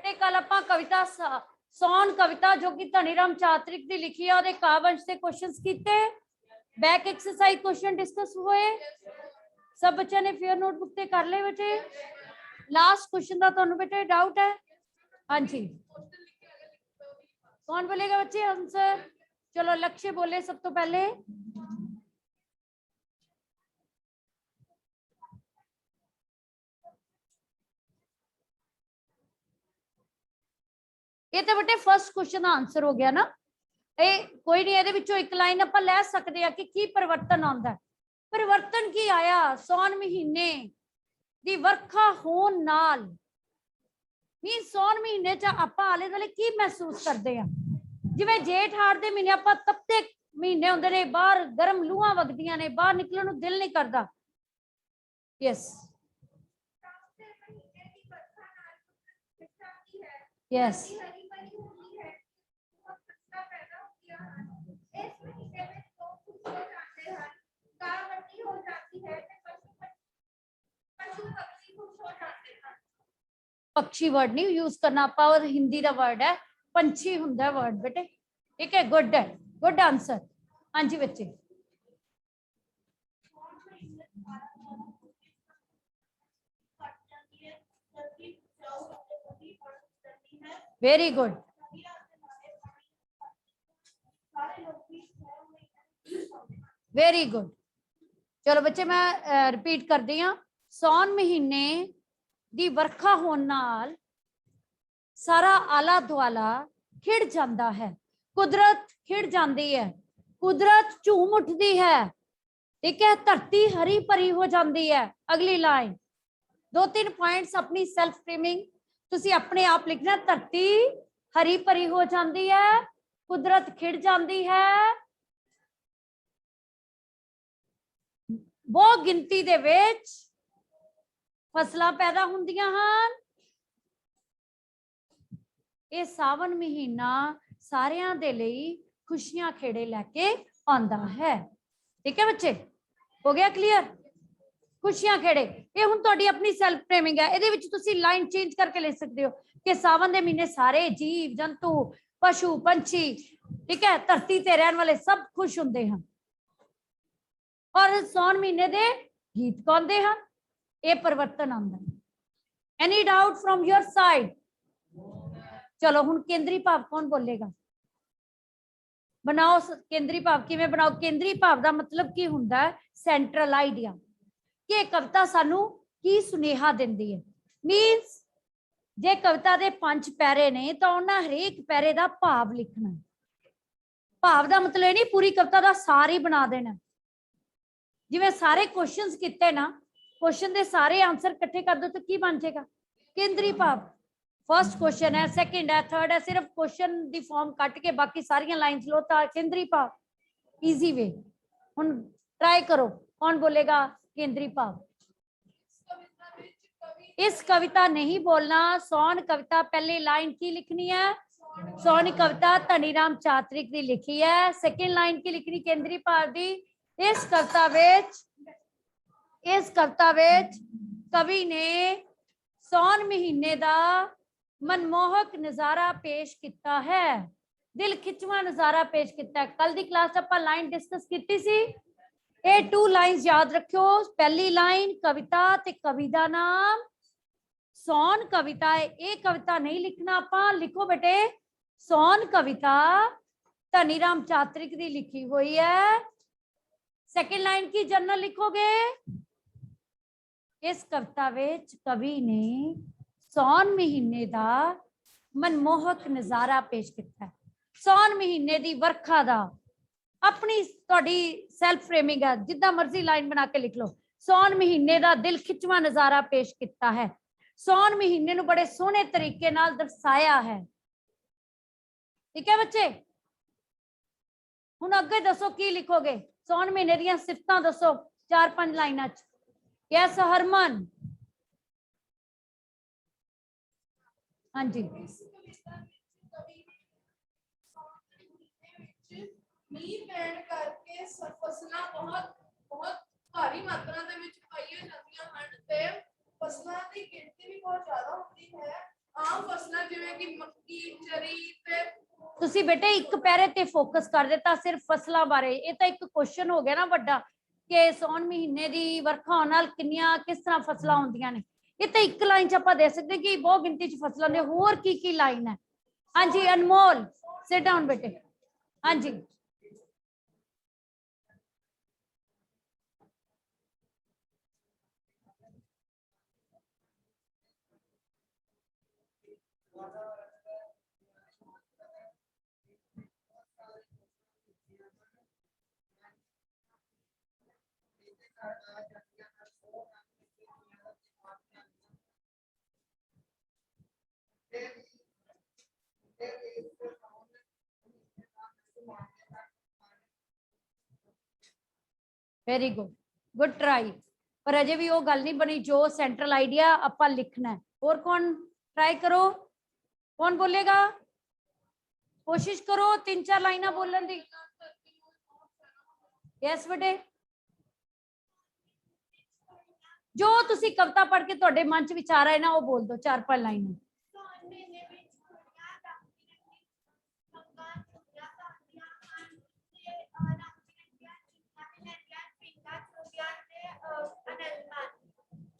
ਤੇ ਕੱਲ ਆਪਾਂ ਕਵਿਤਾ ਸੌਣ ਕਵਿਤਾ ਜੋ ਕਿ ਧਨੀਰਾਮ ਚਾਤਰਿਕ ਦੀ ਲਿਖੀ ਹੈ ਉਹਦੇ ਕਾਵਿ ਤੇ ਕੁਐਸਚਨਸ ਕੀਤੇ बैक एक्सरसाइज क्वेश्चन डिस्कस हुए सब बच्चों ने फेयर नोटबुक ते कर ले बेटे लास्ट क्वेश्चन का तुहानू बेटे डाउट है हाँ जी कौन बोलेगा बच्चे आंसर चलो लक्ष्य बोले सब तो पहले ये तो बेटे फर्स्ट क्वेश्चन का आंसर हो गया ना कोई नहीं ਇਹਦੇ ਵਿੱਚੋਂ ਇੱਕ ਲਾਈਨ ਆਪਾਂ ਲੈ ਸਕਦੇ ਆ ਕਿ ਕੀ ਪਰਿਵਰਤਨ ਆਉਂਦਾ ਪਰਿਵਰਤਨ ਕੀ ਆਇਆ ਸੌਣ ਮਹੀਨੇ ਦੀ ਵਰਖਾ ਹੋਣ ਨਾਲ ਵੀ ਸੌਣ ਮਹੀਨੇ ਚ ਆਪਾਂ ਆਲੇ ਦੁਆਲੇ ਕੀ ਮਹਿਸੂਸ ਕਰਦੇ ਆ ਜਿਵੇਂ ਜੇਠ ਹਾੜ ਦੇ ਮਹੀਨੇ ਆਪਾਂ ਤਪਤੇ ਮਹੀਨੇ ਹੁੰਦੇ ਨੇ ਬਾਹਰ ਗਰਮ ਲੂਹਾਂ ਵਗਦੀਆਂ ਨੇ ਬਾਹਰ ਨਿਕਲਣ ਨੂੰ ਦਿਲ ਨਹੀਂ ਕਰਦਾ ਯੈਸ ਯੈਸ पक्षी वर्ड नहीं यूज करना आप हिंदी का वर्ड है पंछी हुंदा वर्ड बेटे ठीक है गुड आंसर हाँ जी बच्चे वेरी गुड वेरी गुड चलो बच्चे मैं रिपीट कर दी हाँ सौन महीने ਦੀ ਵਰਖਾ ਹੋਣ ਨਾਲ ਸਾਰਾ ਆਲਾ ਦੁਆਲਾ ਖਿੜ ਜਾਂਦਾ ਹੈ ਕੁਦਰਤ ਖਿੜ ਜਾਂਦੀ ਹੈ ਕੁਦਰਤ ਝੂਮ ਉੱਠਦੀ ਹੈ ਠੀਕ ਹੈ ਧਰਤੀ ਹਰੀ ਭਰੀ ਹੋ ਜਾਂਦੀ ਹੈ ਅਗਲੀ ਲਾਈਨ ਦੋ ਤਿੰਨ ਪੁਆਇੰਟਸ ਆਪਣੀ ਸੈਲਫ ਫਰੇਮਿੰਗ ਤੁਸੀਂ ਆਪਣੇ ਆਪ ਲਿਖਣਾ ਧਰਤੀ ਹਰੀ ਭਰੀ ਹੋ ਜਾਂਦੀ ਹੈ ਕੁਦਰਤ ਖਿੜ ਜਾਂਦੀ ਹੈ ਬਹੁਤ ਗਿਣਤੀ ਦੇ ਵਿੱਚ ਫਸਲਾਂ ਪੈਦਾ ਹੁੰਦੀਆਂ ਹਨ ਇਹ ਸਾਵਨ ਮਹੀਨਾ ਸਾਰਿਆਂ ਦੇ ਲਈ ਖੁਸ਼ੀਆਂ ਖੇੜੇ ਲੈ ਕੇ ਆਉਂਦਾ ਹੈ ਠੀਕ ਹੈ ਬੱਚੇ ਹੋ ਗਿਆ ਕਲੀਅਰ ਖੁਸ਼ੀਆਂ ਖੇੜੇ ਇਹ ਹੁਣ ਤੁਹਾਡੀ ਆਪਣੀ ਸੈਲਫ ਫਰੇਮਿੰਗ ਹੈ ਇਹਦੇ ਵਿੱਚ ਤੁਸੀਂ ਲਾਈਨ ਚੇਂਜ ਕਰਕੇ ਲਿਖ ਸਕਦੇ ਹੋ ਕਿ ਸਾਵਨ ਦੇ ਮਹੀਨੇ ਸਾਰੇ ਜੀਵ ਜੰਤੂ ਪਸ਼ੂ ਪੰਛੀ ਠੀਕ ਹੈ ਧਰਤੀ ਤੇ ਰਹਿਣ ਵਾਲੇ ਸਭ ਖੁਸ਼ ਹੁੰਦੇ ਹਨ ਔਰ ਸੌਣ ਮਹੀਨੇ ਦੇ ਗੀਤ ਗਾਉਂਦੇ ਹਨ ये परिवर्तन आंदा any doubt from your side चलो हुण केंद्री भाव कौन बोलेगा बनाओ केंद्री भाव किवें बनाओ केंद्री भाव का मतलब की हुंदा है सेंट्रल आइडिया कि कविता सानू की सुनेहा दिंदी है मीनस जे कविता दे 5 पैरे ने तो उन्हां हरेक पैरे का भाव लिखना भाव का मतलब नहीं पूरी कविता का सार ही बना देना जिवें सारे क्वेश्चंस कीते ना क्वेश्चन दे सारे आंसर इकट्ठे कर दो तो की बन जाएगा केंद्री भाव फर्स्ट क्वेश्चन है सेकंड है थर्ड है सिर्फ क्वेश्चन दी फॉर्म कट के बाकी सारी लाइंस लो तो केंद्री भाव इजी वे हुन ट्राई करो कौन बोलेगा केंद्री भाव इस कविता नहीं बोलना सौन कविता पहली लाइन की लिखनी है सौन कविता धनीराम चातरिक दी लिखी है सेकंड लाइन की लिखनी केंद्री भाव दी इस कविता विच इस कविता विच कवि ने सौन महीने का मनमोहक नजारा पेश किया है दिल खिचवा नजारा पेश किया है कल दी क्लास आप लाइन डिस्कस की सी ये 2 लाइन्स याद रखियो पहली लाइन कविता ते कवि दा नाम सौन कविता है ये कविता नहीं लिखना आप लिखो बेटे सौन कविता धनीराम चातरिक दी लिखी हुई है सेकंड लाइन की जनरल लिखोगे इस कविता विच कवि ने सौन महीने का मनमोहक नजारा पेश किया है सौन महीने की वर्खा का अपनी तुहाडी सैल्फ फ्रेमिंग है जिद्दां मर्जी लाइन बना के लिख लो सौन महीने का दिल खिचवा नजारा पेश किया है सौन महीने नूं बड़े सोहने तरीके नाल दर्शाया है ठीक है बच्चे हुण अगे दसो की लिखोगे सौन महीने दीयां सिफतां दसो 4-5 लाइनां च यस हरमन हाँ जी मीह पैण करके फसलां बहुत भारी मात्रा दे विच पाईयां जांदियां हन ते फसलां दी गिणती भी बहुत ज्यादा होंदी है आम ਫਸਲਾਂ ਜਿਵੇਂ ਕਿ ਮੱਕੀ ਚਰੀ ਤੇ ਤੁਸੀਂ ਬੇਟੇ ਇੱਕ ਪੈਰੇ ਤੇ ਫੋਕਸ ਕਰ ਦਿੱਤਾ ਸਿਰਫ ਫਸਲਾਂ ਬਾਰੇ। ਇਹ ਤਾਂ ਇੱਕ ਕੁਐਸਚਨ ਹੋ ਗਿਆ ਨਾ ਵੱਡਾ ਕਿ ਸੌਣ ਮਹੀਨੇ ਦੀ ਵਰਖਾ ਹੋਣ ਨਾਲ ਕਿੰਨੀਆਂ ਕਿਸ ਤਰ੍ਹਾਂ ਫਸਲਾਂ ਹੁੰਦੀਆਂ ਨੇ। ਇਹ ਤਾਂ ਇੱਕ ਲਾਈਨ ਚ ਆਪਾਂ ਦੇ ਸਕਦੇ ਕਿ ਬਹੁਤ ਗਿਣਤੀ ਚ ਫਸਲਾਂ ਦੇ ਹੋਰ ਕੀ ਲਾਈਨ ਹੈ। ਹਾਂਜੀ ਅਨਮੋਲ ਸਿਟ ਡਾਊਨ ਬੇਟੇ। ਹਾਂਜੀ वेरी गुड, गुड ट्राई। पर अजे भी वो गल नहीं बनी जो सेंट्रल आइडिया ਆਪਾਂ लिखना है। और कौन ट्राई करो, कौन बोलेगा? कोशिश करो 3-4 लाइना बोलन दी। यस बेटे, जो तुसी कविता पढ़ के तुहाडे मन च विचार आए ना वो बोल दो 4-5 लाइना।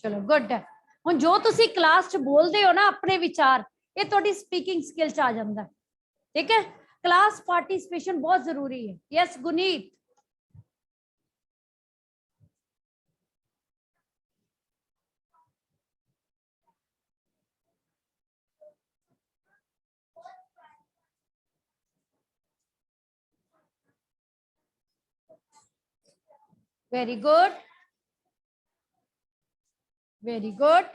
चलो गुड है। हुण जो तुसी क्लास च बोलदे हो ना अपने विचार, ये तुहाडी स्पीकिंग स्किल च आ जांदा है। ठीक है, क्लास पार्टिसिपेशन बहुत जरूरी है। Yes Guneet, very good, very good.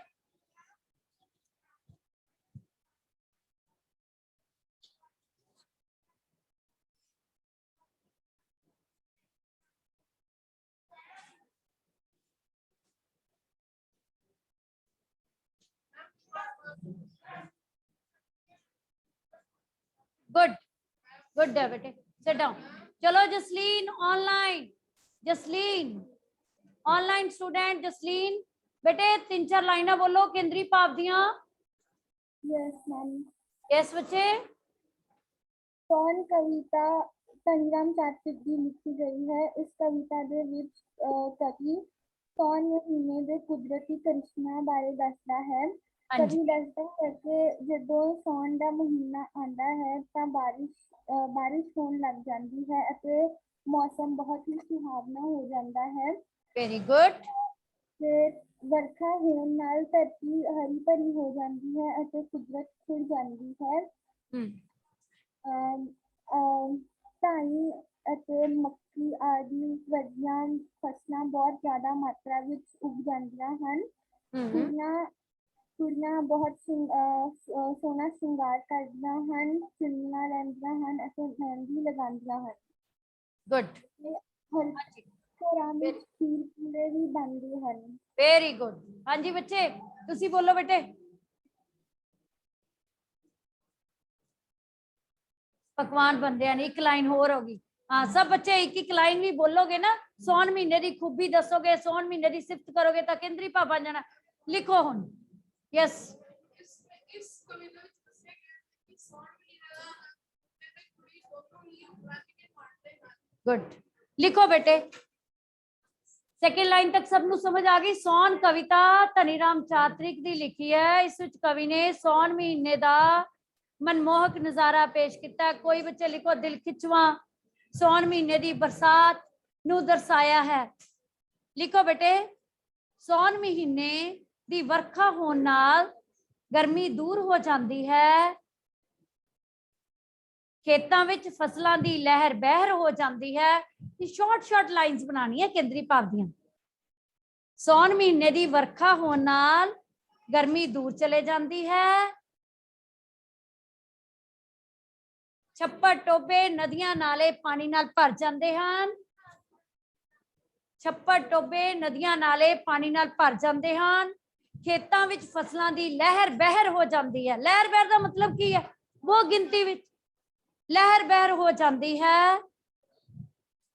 Good, good है बेटे, सिट डाउन। चलो Jasleen online, Jasleen online student Jasleen बेटे 3-4 लाइना बोलो केंद्रीय भाव दियां। Yes ma'am. यस बच्चे। कौन कविता धनीराम चातरिक ਦੀ ਲਿਖੀ ਗਈ ਹੈ। ਇਸ ਕਵਿਤਾ ਦੇ ਵਿੱਚ ਕਵੀ ਸੌਣ ਮਹੀਨੇ ਦੇ ਕੁਦਰਤੀ ਕਰਿਸ਼ਮਿਆਂ ਬਾਰੇ ਦੱਸਦਾ ਹੈ। ਕਵੀ ਦੱਸਦਾ ਹੈ ਕਿ ਜਦੋਂ ਸੌਣ ਦਾ ਮਹੀਨਾ ਆਉਂਦਾ ਹੈ ਤਾਂ ਬਾਰਿਸ਼ ਹੋਣ ਲੱਗ ਜਾਂਦੀ ਹੈ ਅਤੇ ਮੌਸਮ ਬਹੁਤ ਹੀ ਸੁਹਾਵਣਾ ਹੋ ਜਾਂਦਾ ਹੈ। Very good. ਤੇ ਵਰਖਾ ਹੋਣ ਨਾਲ ਧਰਤੀ ਹਰੀ ਭਰੀ ਹੋ ਜਾਂਦੀ ਹੈ ਅਤੇ ਕੁਦਰਤ ਖਿੜ ਜਾਂਦੀ ਹੈ। ਧਾਨ ਅਤੇ ਮੱਕੀ ਆਦਿ ਵਰਗੀਆਂ ਫਸਲਾਂ ਬਹੁਤ ਜ਼ਿਆਦਾ ਮਾਤਰਾ ਵਿੱਚ ਉਗ ਜਾਂਦੀਆਂ ਹਨ। ਕੁੜੀਆਂ ਬਹੁਤ ਸੋਹਣਾ ਸ਼ਿੰਗਾਰ ਕਰਦੀਆਂ ਹਨ, ਚੁੰਨੀਆਂ ਲੈਂਦੀਆਂ ਹਨ ਅਤੇ ਮਹਿੰਦੀ ਲਗਾਉਂਦੀਆਂ ਹਨ। गुड, ਘਰਾਂ ਵਿੱਚ ਖੀਰ ਪੂੜੇ ਵੀ ਬਣਦੇ ਹਨ। Very good. हाँ जी बच्चे तुसी बोलो बेटे। पकवान बनते हैं, एक लाइन होर होगी। हाँ सब बच्चे एक लाइन भी बोलोगे ना, सौन महीने की खूबी दसोगे, सौन महीने की सिफत करोगे तो केंद्रीय भाव बन जाना। लिखो हुण। यस इस कविता ਵਿੱਚ ਦੱਸਿਆ ਗਿਆ ਹੈ ਕਿ ਸੌਣ ਮਹੀਨੇ ਦਾ ਤੇ ਕੁੜੀ ਦੋਨੋਂ ਹੀ ਰੱਜ ਕੇ ਪੜ੍ਹਦੇ ਹਨ। गुड, लिखो बेटे। सेकेंड लाइन तक सबनू समझ आ गई। सौन कविता धनीराम चातरिक दी लिखी है। इस विच कवि ने सौन महीने दा मनमोहक नजारा पेश किया। कोई बच्चे लिखो दिल खिचवा सौन महीने दी बरसात नू दर्शाया है। लिखो बेटे, सौन महीने दी वर्खा होने नाल गर्मी दूर हो जाती है, खेतों विच फसलों की लहर बहर हो जाती है। शॉर्ट लाइन्स बनानी है केंद्रीय भाव दियां। सौन महीने की वर्खा होने नाल गर्मी दूर चले जाती है, छप्पड़ टोबे नदियां नाले पानी नाल भर जाते हैं। छप्पड़ टोबे नदियां नाले पानी नाल भर जाते हैं। खेतों विच फसलों की लहर बहर हो जाती है। लहर बहर का मतलब की है? वो गिनती विच लहर बहर हो जाती है।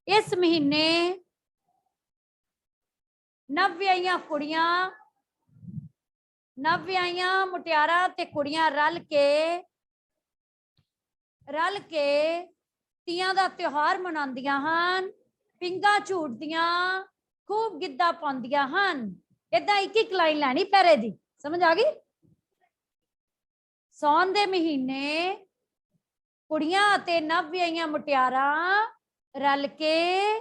इस महीने नवविआहियां कुड़ियां नव विआहियां मुटियारां ते कुड़ियां रल के ਤੀਆਂ ਦਾ ਤਿਉਹਾਰ ਮਨਾਉਂਦੀਆਂ ਹਨ, ਪਿੰਗਾ ਝੂਟਦੀਆਂ, खूब गिद्धा पाਉਂਦੀਆਂ ਹਨ। ਏਦਾਂ ਇੱਕ ਇੱਕ ਲਾਈਨ ਲੈਣੀ ਪੈਰੇ ਦੀ, ਸਮਝ ਆ ਗਈ। ਸੌਣ ਦੇ ਮਹੀਨੇ ਕੁੜੀਆਂ ਅਤੇ ਨਵ ਵਿਆਹੀਆਂ ਮੁਟਿਆਰਾਂ ਰਲ ਕੇ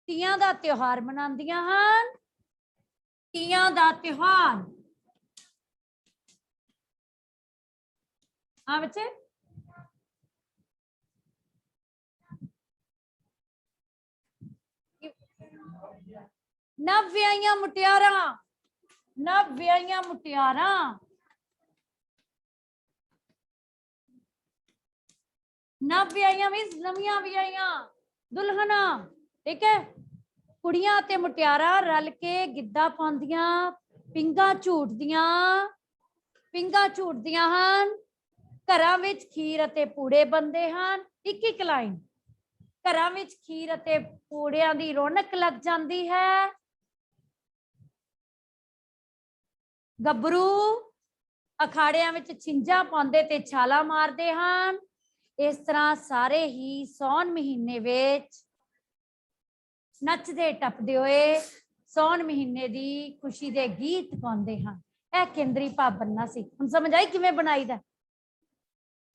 ਤੀਆਂ ਦਾ ਤਿਉਹਾਰ ਮਨਾਉਂਦੀਆਂ ਹਨ। ਤੀਆਂ ਦਾ ਤਿਉਹਾਰ, ਹਾਂ ਬੱਚੇ, ਨਵ ਵਿਆਹੀਆਂ ਮੁਟਿਆਰਾਂ, ਨਵ ਵਿਆਹੀਆਂ ਮੁਟਿਆਰਾਂ, ਨਵ ਵਿਆਹੀਆਂ ਮੀਨਸ ਨਵੀਆਂ ਵਿਆਹੀਆਂ ਦੁਲਹਨਾਂ, ਠੀਕ ਹੈ। ਕੁੜੀਆਂ ਤੇ ਮੁਟਿਆਰਾਂ ਰਲ ਕੇ ਗਿੱਧਾ ਪਾਉਂਦੀਆਂ, ਪਿੰਗਾ ਝੂਟਦੀਆਂ ਹਨ। ਘਰਾਂ ਵਿੱਚ ਖੀਰ ਅਤੇ ਪੂੜੇ ਬਣਦੇ ਹਨ। ਇੱਕ ਇੱਕ ਲਾਈਨ। ਘਰਾਂ ਵਿੱਚ ਖੀਰ ਅਤੇ ਪੂੜਿਆਂ ਦੀ ਰੌਣਕ ਲੱਗ ਜਾਂਦੀ ਹੈ। ਗੱਭਰੂ ਅਖਾੜਿਆਂ ਵਿੱਚ ਛਿੰਝਾਂ ਪਾਉਂਦੇ ਤੇ ਛਾਲਾਂ ਮਾਰਦੇ ਹਨ। ਇਸ ਤਰ੍ਹਾਂ ਸਾਰੇ ਹੀ ਸੌਣ ਮਹੀਨੇ ਵਿੱਚ ਨੱਚਦੇ ਟੱਪਦੇ ਹੋਏ ਸੌਣ ਮਹੀਨੇ ਦੀ ਖੁਸ਼ੀ ਦੇ ਗੀਤ ਗਾਉਂਦੇ ਹਨ। ਇਹ ਕੇਂਦਰੀ ਭਾਵ ਬਣਨਾ ਸੀ। ਹੁਣ ਸਮਝ ਆਈ ਕਿਵੇਂ ਬਣਾਈਦਾ?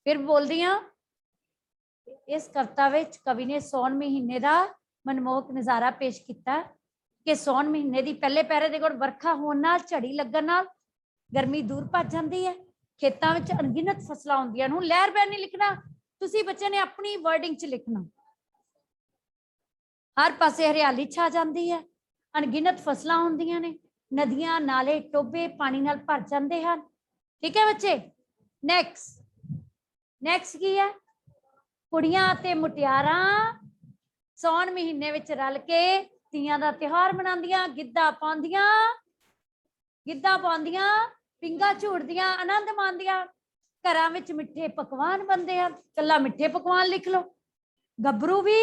ਫਿਰ ਬੋਲਦੀ ਹਾਂ, ਇਸ ਕਵਿਤਾ ਵਿੱਚ ਕਵੀ ਨੇ ਸੌਣ ਮਹੀਨੇ ਦਾ ਮਨਮੋਹਕ ਨਜ਼ਾਰਾ ਪੇਸ਼ ਕੀਤਾ ਕਿ ਸੌਣ ਮਹੀਨੇ ਦੀ ਪਹਿਲੇ ਪੈਰੇ ਦੇ ਕੋਲ ਵਰਖਾ ਹੋਣ ਨਾਲ, ਝੜੀ ਲੱਗਣ ਨਾਲ ਗਰਮੀ ਦੂਰ ਭੱਜ ਜਾਂਦੀ ਹੈ। ਖੇਤਾਂ ਵਿੱਚ ਅਣਗਿਣਤ ਫਸਲਾਂ ਹੁੰਦੀਆਂ ਨੂੰ ਲਹਿਰ ਬਹਿ ਨਹੀਂ ਲਿਖਣਾ, ਤੁਸੀਂ ਬੱਚੇ ਨੇ ਆਪਣੀ ਵਰਡਿੰਗ 'ਚ ਲਿਖਣਾ। ਹਰ ਪਾਸੇ ਹਰਿਆਲੀ ਛਾ ਜਾਂਦੀ ਹੈ, ਅਣਗਿਣਤ ਫਸਲਾਂ ਹੁੰਦੀਆਂ ਨੇ, ਨਦੀਆਂ, ਨਾਲੇ, ਟੋਬੇ ਪਾਣੀ ਨਾਲ ਭਰ ਜਾਂਦੇ ਹਨ। ਠੀਕ ਹੈ ਬੱਚੇ। ਨੈਕਸਟ ਕੀ ਹੈ? ਕੁੜੀਆਂ ਅਤੇ ਮੁਟਿਆਰਾਂ ਸੌਣ ਮਹੀਨੇ ਵਿੱਚ ਰਲ ਕੇ ਤੀਆਂ ਦਾ ਤਿਉਹਾਰ ਮਨਾਉਂਦੀਆਂ, ਗਿੱਧਾ ਪਾਉਂਦੀਆਂ, ਪਿੰਗਾ ਝੂਟਦੀਆਂ, ਆਨੰਦ ਮਾਣਦੀਆਂ। ਘਰਾਂ ਵਿੱਚ ਮਿੱਠੇ ਪਕਵਾਨ ਬਣਦੇ ਹਨ। ਕੱਲਾ ਮਿੱਠੇ ਪਕਵਾਨ ਲਿਖ ਲਓ। ਗੱਭਰੂ ਵੀ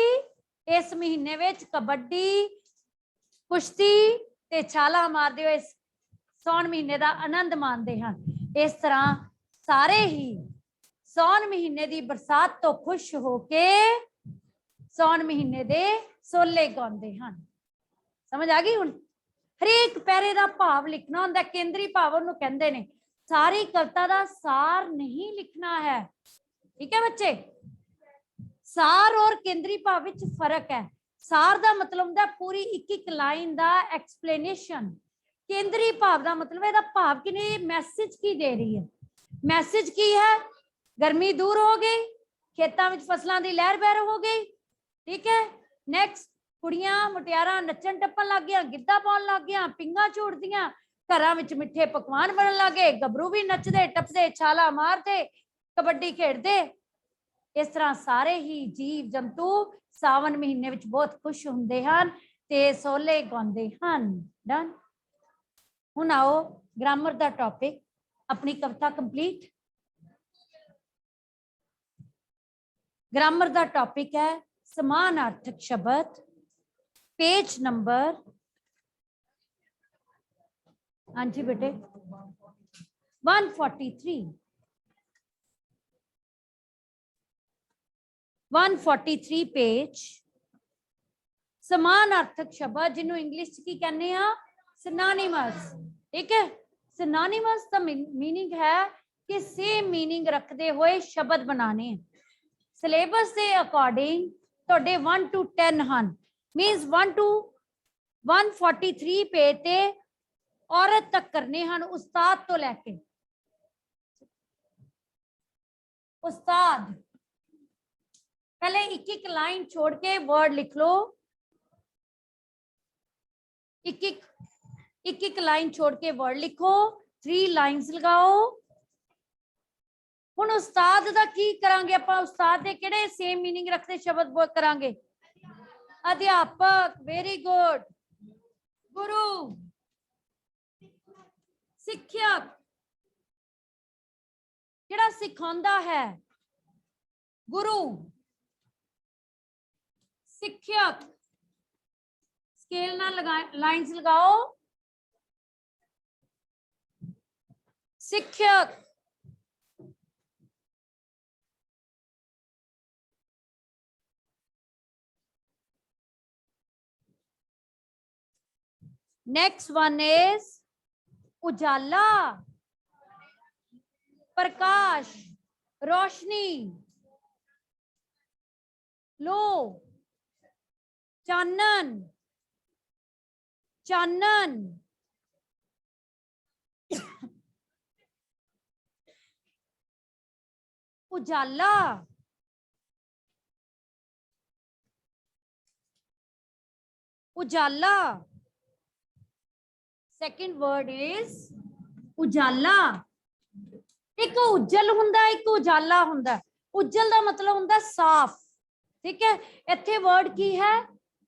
ਇਸ ਮਹੀਨੇ ਵਿੱਚ ਕਬੱਡੀ, ਕੁਸ਼ਤੀ ਤੇ ਛਾਲਾਂ ਮਾਰਦੇ ਹੋਏ ਸੌਣ ਮਹੀਨੇ ਦਾ ਆਨੰਦ ਮਾਣਦੇ ਹਨ। ਇਸ ਤਰ੍ਹਾਂ ਸਾਰੇ ਹੀ ਸੌਣ ਮਹੀਨੇ ਦੀ ਬਰਸਾਤ ਤੋਂ ਖੁਸ਼ ਹੋ ਕੇ ਸੌਣ ਮਹੀਨੇ ਦੇ ਸੋਲੇ ਗਾਉਂਦੇ ਹਨ। ਸਮਝ ਆ ਗਈ? ਹੁਣ ਹਰੇਕ ਪੈਰੇ ਦਾ ਭਾਵ ਲਿਖਣਾ ਹੁੰਦਾ। ਕੇਂਦਰੀ ਭਾਵ ਉਹਨੂੰ ਕਹਿੰਦੇ ਨੇ। ਸਾਰੀ ਕਵਿਤਾ ਦਾ ਸਾਰ ਨਹੀਂ ਲਿਖਣਾ ਹੈ। ਠੀਕ ਹੈ ਬੱਚੇ। ਸਾਰ ਔਰ ਕੇਂਦਰੀ ਭਾਵ ਵਿੱਚ ਫਰਕ ਹੈ। ਸਾਰ ਦਾ ਮਤਲਬ ਹੁੰਦਾ ਪੂਰੀ ਇੱਕ ਇੱਕ ਲਾਈਨ ਦਾ ਐਕਸਪਲੇਨੇਸ਼ਨ। ਕੇਂਦਰੀ ਭਾਵ ਦਾ ਮਤਲਬ ਇਹਦਾ ਭਾਵ ਕਿ ਨਹੀਂ, ਮੈਸੇਜ ਕੀ ਦੇ ਰਹੀ ਹੈ। ਮੈਸੇਜ ਕੀ ਹੈ? ਗਰਮੀ ਦੂਰ ਹੋ ਗਈ, ਖੇਤਾਂ ਵਿੱਚ ਫਸਲਾਂ ਦੀ ਲਹਿਰ ਬਹਿਰ ਹੋ ਗਈ। ਠੀਕ ਹੈ। ਨੈਕਸਟ, ਕੁੜੀਆਂ ਮੁਟਿਆਰਾਂ ਨੱਚਣ ਟੱਪਣ ਲੱਗ ਗਈਆਂ, ਗਿੱਧਾ ਪਾਉਣ ਲੱਗ ਗਈਆਂ, ਪਿੰਗਾ ਝੂਟਦੀਆਂ, ਘਰਾਂ ਵਿੱਚ ਮਿੱਠੇ ਪਕਵਾਨ ਬਣਨ ਲੱਗੇ, ਗੱਭਰੂ ਵੀ ਨੱਚਦੇ ਟੱਪਦੇ, ਛਾਲਾ ਮਾਰਦੇ, ਕਬੱਡੀ ਖੇਡਦੇ। ਇਸ ਤਰ੍ਹਾਂ ਸਾਰੇ ਹੀ ਜੀਵ ਜੰਤੂ ਸਾਵਣ ਮਹੀਨੇ ਵਿੱਚ ਬਹੁਤ ਖੁਸ਼ ਹੁੰਦੇ ਹਨ ਤੇ ਸੋਲੇ ਗਾਉਂਦੇ ਹਨ। ਡਨ। ਹੁਣ ਆਓ ਗ੍ਰਾਮਰ ਦਾ ਟੌਪਿਕ। ਆਪਣੀ ਕਵਿਤਾ ਕੰਪਲੀਟ। ग्रामर का टॉपिक है समानार्थक शब्द। पेज नंबर, हाँ जी बेटे, 143 पेज। समानार्थक शब्द जिन्हों इंग्लिश की कहने हैं सिनोनिमस। ठीक है। सिनोनिमस का मीनिंग है कि सेम मीनिंग रखते हुए शब्द बनाने। सिलेबस के अकॉर्डिंग ਤੁਹਾਡੇ 1 to 10 ਹਨ। मीन्स 1 to 143 पेज ते औरत तक करने हैं। उस्ताद तो लैके उस्ताद। पहले एक लाइन छोड़ के वर्ड लिख लो। एक लाइन छोड़ के वर्ड लिखो। 3 लाइन्स लगाओ। ਹੁਣ ਉਸਤਾਦ ਦਾ ਕੀ ਕਰਾਂਗੇ ਆਪਾਂ? ਉਸਤਾਦ ਦੇ ਕਿਹੜੇ ਸੇਮ ਮੀਨਿੰਗ ਰੱਖਦੇ ਸ਼ਬਦ ਬੋਲ ਕਰਾਂਗੇ? ਅਧਿਆਪਕ, ਵੈਰੀ ਗੁੱਡ। ਗੁਰੂ, ਸਿੱਖਿਅਕ, ਜਿਹੜਾ ਸਿਖਾਉਂਦਾ ਹੈ। ਗੁਰੂ, ਸਿੱਖਿਅਕ। स्केल ना लगा, लाइंस लगाओ। शिक्षक, next one is उजाला, प्रकाश, रोशनी, लो, चानन, चानन, उजाला, उजाला। सेकंड वर्ड इज उजाला। एक उज्जल हुंदा, एक उजाला हुंदा। उज्जल का मतलब हुंदा साफ, ठीक है। इत्थे वर्ड की है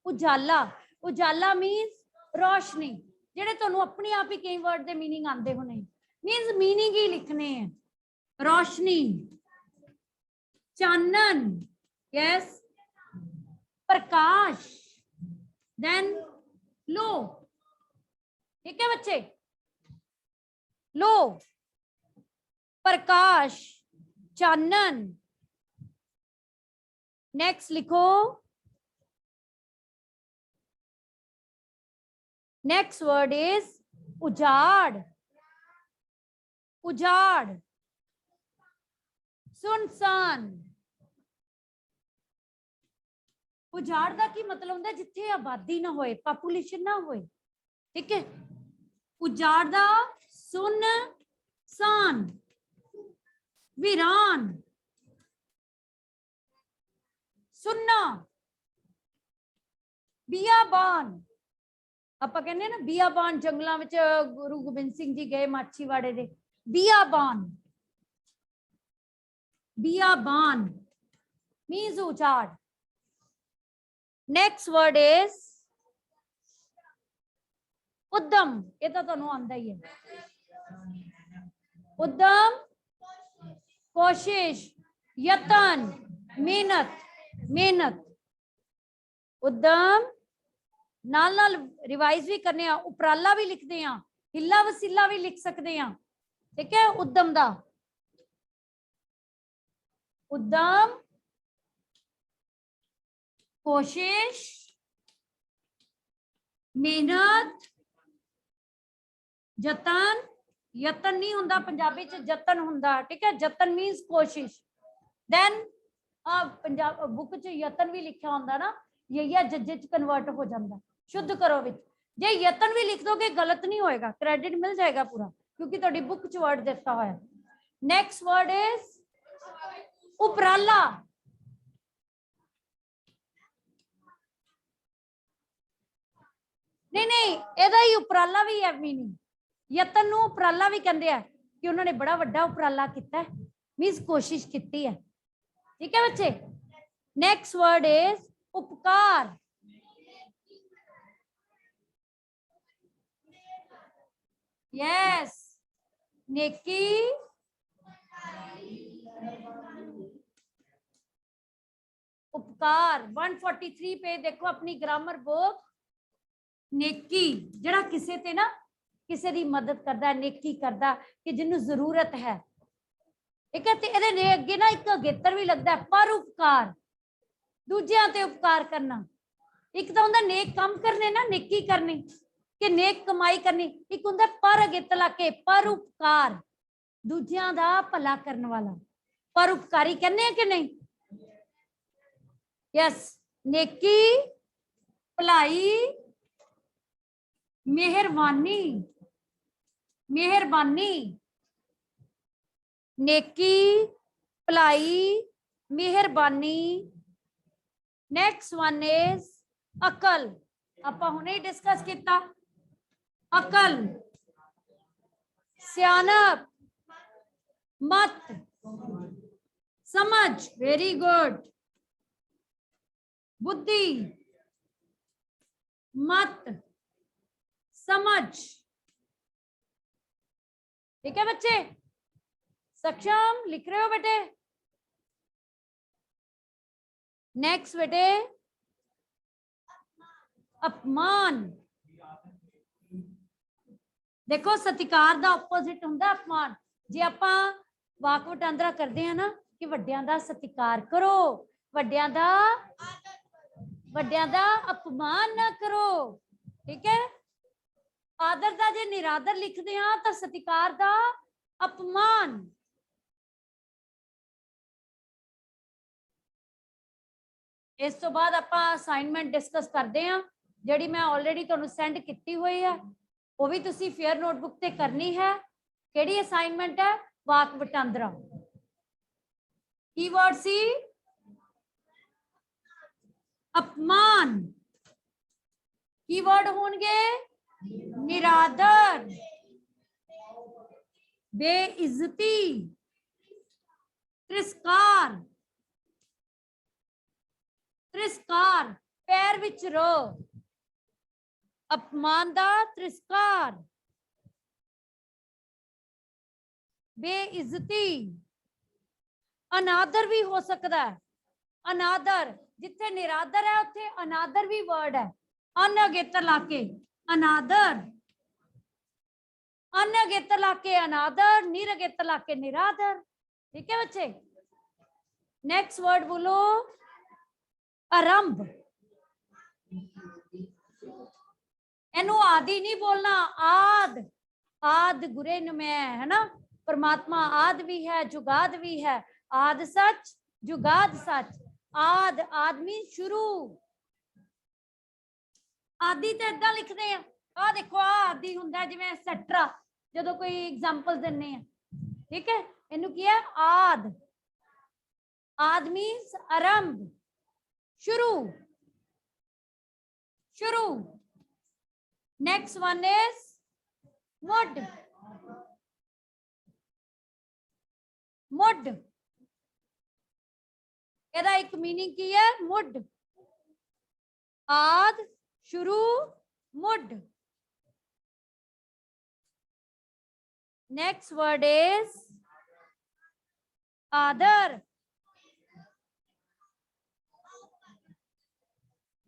उजाला। उजाला मीन्स रोशनी। जेडे तुहानू अपने आप ही कई वर्ड दे मीनिंग आंदे होने, मीन्स मीनिंग ही लिखने हैं। रोशनी, चानन, यस, प्रकाश, देन लो, ठीक है बच्चे। लो, प्रकाश, चानन। नेक्स्ट लिखो, नेक्स्ट वर्ड इज उजाड़, उजाड़, सुनसान। उजाड़ का की मतलब होता है जिथे आबादी ना होए, पॉपुलेशन ना होए, ठीक है। उजाड़ दा सुनसान, वीरान, सुन्ना, बियाबान। ਆਪਾਂ ਕਹਿੰਦੇ ना बियाबान, जंगलों में गुरु गोबिंद सिंह जी गए माछीवाड़े दे, बियाबान। बियाबान मीन्स उजाड़। नेक्स्ट वर्ड इज उद्यम। ये तो तुहानू आंदा ही है। उद्यम, कोशिश, यतन, मेहनत, मेहनत। उद्यम नाल नाल रिवाइज भी करने, उपराला भी लिखते हैं, हिला वसीला भी लिख सकते हैं, ठीक है। उद्यम दा उद्यम, कोशिश, मेहनत, जतन। यतन नहीं हुंदा पंजाबी च, जतन हुंदा, ठीक है। जतन मीन्स कोशिश। देन पंजाब बुक च यतन भी लिखा हुंदा ना, यही जज्जे च कन्वर्ट हो जाता। शुद्ध करो विच जे यतन भी लिख दोगे गलत नहीं होएगा, क्रेडिट मिल जाएगा पूरा, क्योंकि तुहाडी बुक च वर्ड दिता हुआ है। नेक्स्ट वर्ड इज उपराला। नहीं नहीं, एदा ही उपराला भी है मीनिंग। यतन नू उपराला भी कहते हैं कि उन्होंने बड़ा वड्डा उपराला किया है, मीन्स कोशिश की है, ठीक है बच्चे। नेक्स्ट वर्ड इज उपकार। यस, नेकी, उपकार। 143 पे देखो अपनी ग्रामर बुक। नेकी जड़ा किसी ते ना किसी दी मदद करता है, नेकी करता कि जिन्हों जरूरत है, ठीक है। ते इहदे अगे ना एक अगेतर भी लगता है, पर उपकार, दूजियां ते उपकार करना। एक तो हुंदा नेक काम करने ना, नेकी करनी कि नेक कमाई करनी, एक हुंदा पर अगेतर ला के पर उपकार, दूजियां दा भला करने वाला, पर उपकारी कहने हैं कि नहीं। यस, नेकी, भलाई, मेहरबानी, मेहरबानी। नेकी, भलाई, मेहरबानी। नेक्स्ट वन इज अकल। आपां हुणे ही डिस्कस किया। अकल, सियानप, मत, समझ, वेरी गुड, बुद्धि, मत, समझ, ठीक है बच्चे। सक्षम लिख रहे हो बेटे। नेक्स्ट बेटे अपमान। देखो सत्कार का ऑपोजिट हुंदा अपमान। जे आपां वाक वटांदरा करते हैं ना कि वड्डियां दा सत्कार करो, वड्डियां दा अपमान ना करो, ठीक है। आदर दा जे निरादर लिखते हैं तो सत्कार दा अपमान। इस तो बाद आपां असाइनमेंट डिस्कस करते हैं जिहड़ी मैं ऑलरेडी तुहानूं सेंड की हुई है, वो भी तुसी फेयर नोटबुक ते करनी है। किहड़ी असाइनमेंट है? वाक वटांदरा। कीवर्ड सी अपमान, कीवर्ड होंगे निरादर, बेइज्जती, तिरस्कार, तिरस्कार पैर विच रो, अपमान दा तिरस्कार, बेइज्जती, अनादर भी हो सकता है। अनादर जिथे निरादर है उत्थे अनादर भी वर्ड है। अन अगेतर लाके अनादर, अन अगेतर लाके अनादर, निर अगेतर लाके निरादर, ठीक है बच्चे। नेक्स्ट वर्ड बोलो आरंभ। इनू आदि नहीं बोलना, आद, आद गुरे नमय है ना। परमात्मा आद भी है, जुगाद भी है। आद सच, जुगाद सच। आद आदमी शुरू, आदि तो इदा लिखते हैं। आ देखो आ आदि हुंदा जिवें एक्सेट्रा, जो कोई एग्जाम्पल देने हैं, ठीक है। इनू की है आद, आद मीन्स आरंभ, शुरू, शुरू। नेक्स्ट वन इज मुड, मुड, एदा एक मीनिंग की है मुड, आद, शुरू, मुड। नेक्स्ट वर्ड इज आदर,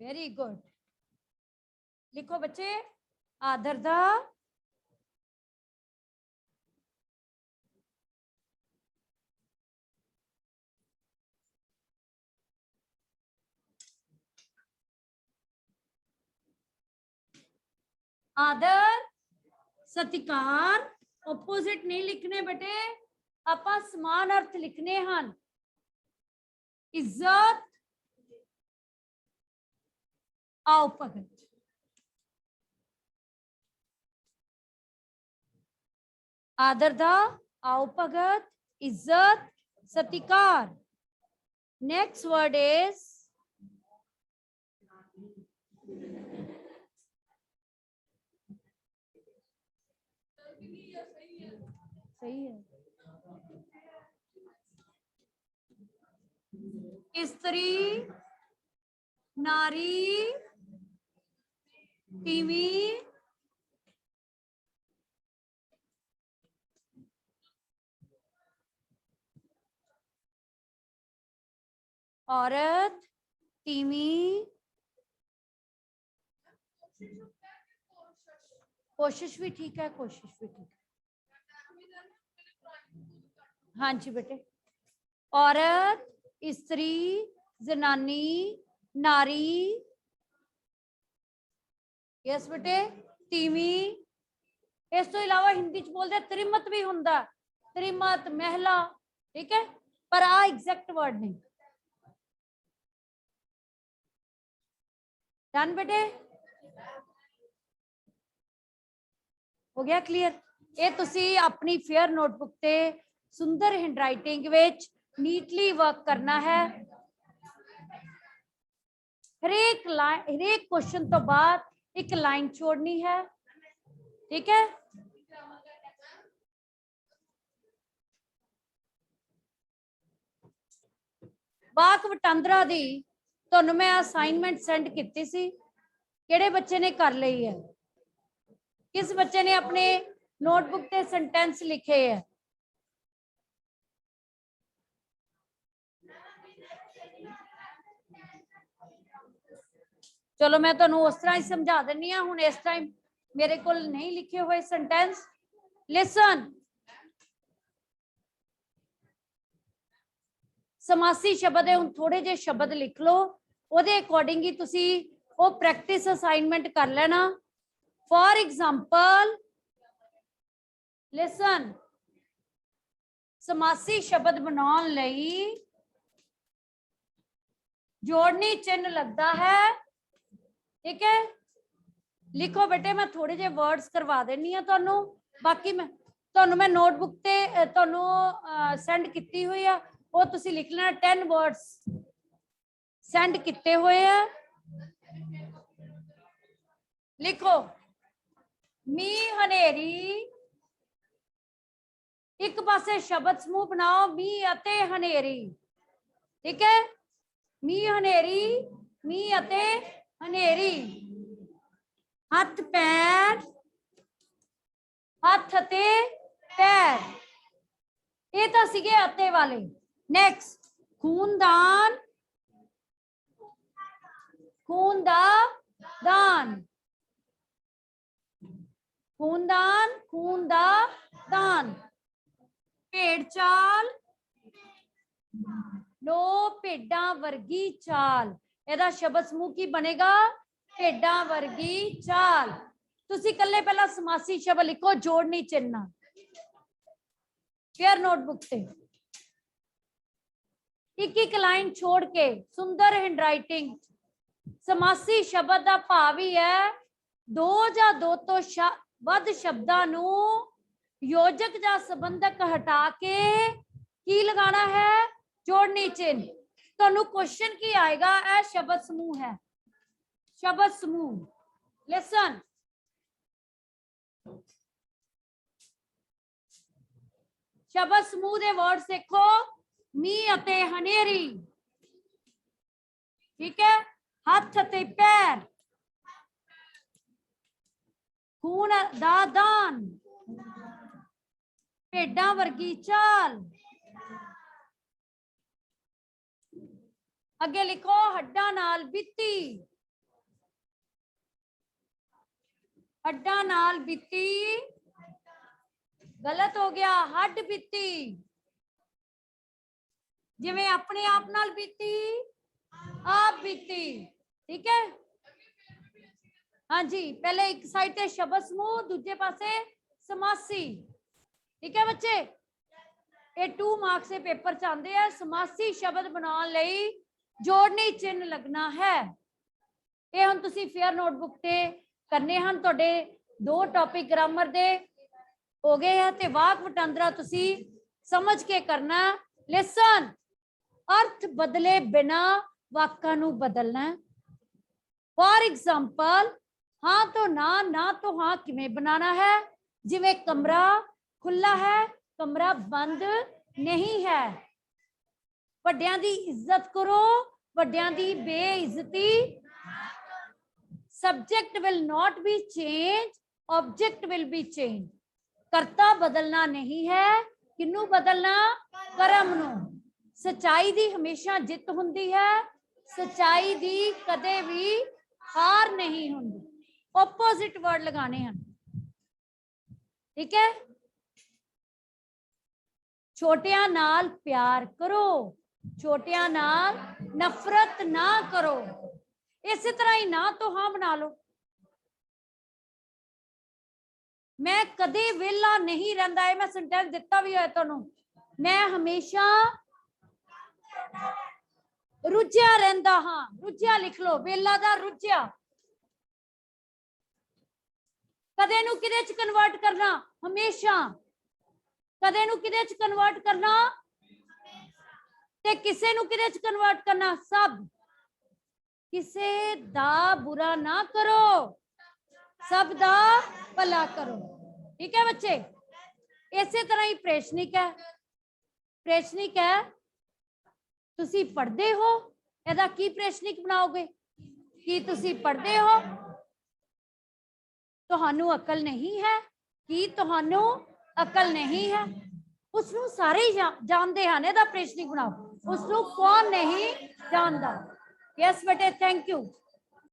वेरी गुड। लिखो बच्चे आदर दा आदर सत्कार, ओपोजिट नहीं लिखने बेटे, आपां समान अर्थ लिखने हैं। इज्जत, आओ भगत, आदर दा आओ भगत, इज्जत, सत्कार। नेक्स्ट वर्ड इज सही है स्त्री, नारी, तीवी, औरत, तीवी, कोशिश भी ठीक है, कोशिश भी ठीक है। हाँ जी बेटे, औरत, स्त्री, जनानी, नारी, यस बेटे, तीवी। इस तो इलावा हिंदी च बोलते त्रिमत भी हुंदा, त्रिमत महिला, ठीक है, पर आ एग्जैक्ट वर्ड नहीं। डन बेटे, हो गया क्लियर। ये तुसी अपनी फेयर नोटबुक ते सुंदर हैंडराइटिंग विच नीटली वर्क करना है। हरेक लाइन, हरेक क्वेश्चन तो बाद एक लाइन छोड़नी है, ठीक है। वाक वटांदरा दी तुहानू मैं असाइनमेंट सेंड की सी, किहड़े बच्चे ने कर ली है? किस बच्चे ने अपने नोटबुक ते सेंटेंस लिखे है? चलो मैं तुहानू उस तरह ही समझा देनी हूं। हुण इस टाइम मेरे को नहीं लिखे हुए सेंटेंस। लिसन, समासी शब्द है हुण थोड़े जे शब्द लिख लो ਉਹਦੇ अकॉर्डिंग ही तुसी वो प्रैक्टिस असाइनमेंट कर लेना। फॉर एग्जाम्पल लिसन, समासी शब्द बनाने लई जोड़नी चिन्ह लगता है, ठीक है। लिखो बेटे, मैं थोड़े जे वर्ड्स करवा देनी है तुहानू, बाकी मैं नोटबुक ते तुहानू सेंड कीती हुई है, वो तुसी लिख लेना। 10 वर्ड्स सेंड किते हुए है। लिखो मीह हनेरी, एक पासे शब्द समूह बनाओ मीह अते हनेरी, ठीक है। मीह हनेरी, मीह अते हनेरी, हथ पैर, हथ अते पैर, ये तो सीगे अते वाले। नेक्स्ट खूनदान, खून दा दान, खूनदान, खून दा दान। भेड़ चाल, लो भेड़ा वर्गी चाल, एदा शब्द समूह की बनेगा भेड़ा वर्गी चाल। तुसी कल्ले पहला समासी शब्द लिखो जोड़नी चिन्ह फेयर नोटबुक से, एक लाइन छोड़ के सुंदर हैंडराइटिंग। समासी शब्द का भाव ही है दो या दो तो वध शब्दां नू योजक या संबंधक हटा के की लगाना है, जोड़नी चिन्ह। तुहानू क्वेश्चन की आएगा, यह शब्द समूह है, शब्द समूह। लिसन, शब्द समूह दे वर्ड्स देखो, मीह अते हनेरी, ठीक है। हथ अते पैर, खून दा दान, भेड़ा वर्गी चाल। अगे लिखो हड्डा नाल बीती, हड्डा नाल बीती, गलत हो गया, हड बीती, जिवें अपने आप नाल बीती, आप बीती, ठीक है। हाँ जी, पहले एक साइड ते शब्द समूह, दूजे पासे समासी, ठीक है बच्चे। ये 2 मार्क्स से पेपर च आंदे है। समासी शब्द बनाने लई जोड़नी चिन्ह लगना है। ये हुण तुसी फेयर नोटबुक ते करने हन। तुहाडे 2 टॉपिक ग्रामर दे हो गए हैं ते वाक वटांदरा तुसी समझ के करना। लिसन, अर्थ बदले बिना वाकां नू बदलना। फॉर एग्जाम्पल, हाँ तो ना, ना तो हाँ किवें बनाना है। जिवें कमरा खुला है, कमरा बंद नहीं है। वड्डियां दी इज्जत करो, वड्डियां दी बेइज्जती। Subject will not be change, object will be change. करता बदलना नहीं है, किनू बदलना, करम नू। सच्चाई दी हमेशा जित हुंदी है, सच्चाई दी कदे भी हार नहीं हुंदी। ऑपोजिट वर्ड लगाने हैं, ठीक है। छोटियां नाल प्यार करो, छोटियां नाल नफरत ना करो। इसी तरह ही ना तो हाँ बना लो। मैं कदे वेला नहीं रहिंदा है, मैं सेंटेंस दिता भी है तुहानू। मैं हमेशा रुझिया रहिंदा हाँ, रुझिया लिख लो, वेला दा रुझिया। कदे नू किदे च कन्वर्ट करना, हमेशा। कदे नू किदे च कन्वर्ट करना, ते किसे नू किदे च कन्वर्ट करना, सब। किसे दा बुरा ना करो, सब दा भला करो, ठीक है बच्चे। इसे तरह ही प्रेषणिक है। प्रेषणिक है, तुसी पढ़ते हो, एदा की प्रेषणिक बनाओगे कि तुसी पढ़ते हो, तुहानू अकल नहीं है, कि तुहानू अकल नहीं है। उसनू सारे ही जानते हैं, एदा प्रेषणिक बनाओ। उसनू कौन नहीं जानता। यस बेटे, थैंक यू।